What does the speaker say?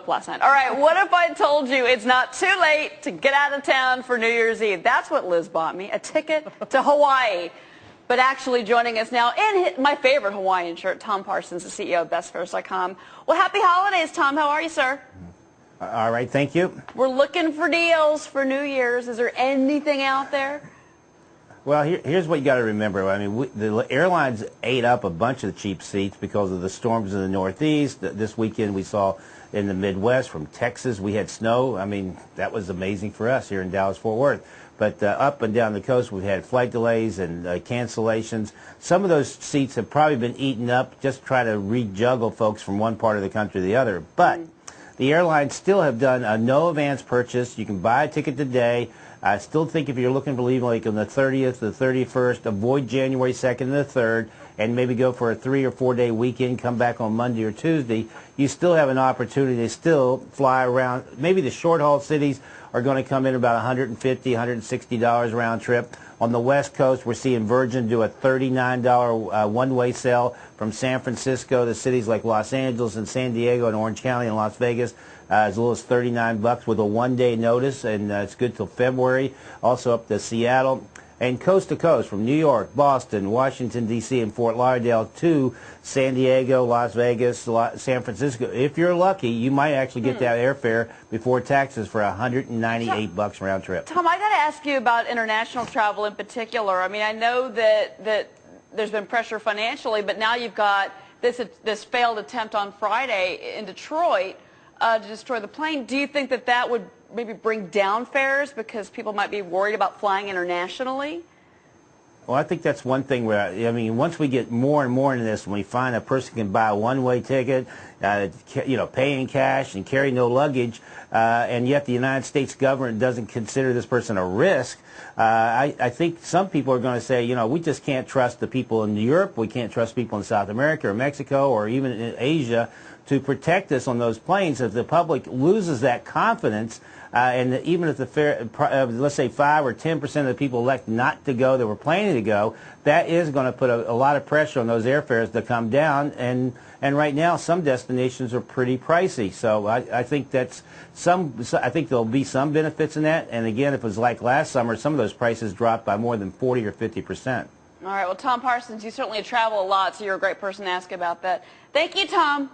up last night. All right, what if I told you it's not too late to get out of town for New Year's Eve? That's what Liz bought me, a ticket to Hawaii. But actually joining us now in my favorite Hawaiian shirt, Tom Parsons, the CEO of bestfares.com. Well, happy holidays, Tom. How are you, sir? All right, thank you. We're looking for deals for New Year's. Is there anything out there? Well, here's what you got to remember. I mean, the airlines ate up a bunch of the cheap seats because of the storms in the Northeast. This weekend we saw in the Midwest, from Texas, we had snow. I mean, that was amazing for us here in Dallas-Fort Worth. But up and down the coast, we've had flight delays and cancellations. Some of those seats have probably been eaten up, just trying to rejuggle folks from one part of the country to the other. But the airlines still have done a no advance purchase. You can buy a ticket today. I still think if you're looking to leave like on the 30th, the 31st, avoid January 2nd and the 3rd, and maybe go for a 3 or 4 day weekend, come back on Monday or Tuesday, you still have an opportunity to still fly around. Maybe the short haul cities are going to come in about $150, $160 round trip. On the West Coast, we're seeing Virgin do a $39 one-way sale from San Francisco to cities like Los Angeles and San Diego and Orange County and Las Vegas, as little as $39 with a one-day notice, and it's good till February. Also up to Seattle. And coast to coast, from New York, Boston, Washington, D.C., and Fort Lauderdale to San Diego, Las Vegas, San Francisco. If you're lucky, you might actually get that airfare before taxes for $198 round trip. Tom, I got to ask you about international travel in particular. I mean, I know that there's been pressure financially, but now you've got this failed attempt on Friday in Detroit to destroy the plane. Do you think that would maybe bring down fares because people might be worried about flying internationally? Well, I think that's one thing where, I mean, once we get more and more into this, and we find a person can buy a one-way ticket, pay in cash and carry no luggage, and yet the United States government doesn't consider this person a risk, I think some people are going to say, we just can't trust the people in Europe, we can't trust people in South America or Mexico or even in Asia to protect us on those planes. If the public loses that confidence, and even if the fare, let's say 5 or 10% of the people elect not to go that were planning to go, that is going to put a lot of pressure on those airfares to come down. And right now, some destinations are pretty pricey. So I think I think there'll be some benefits in that. And again, if it was like last summer, some of those prices dropped by more than 40 or 50%. All right. Well, Tom Parsons, you certainly travel a lot, so you're a great person to ask about that. Thank you, Tom.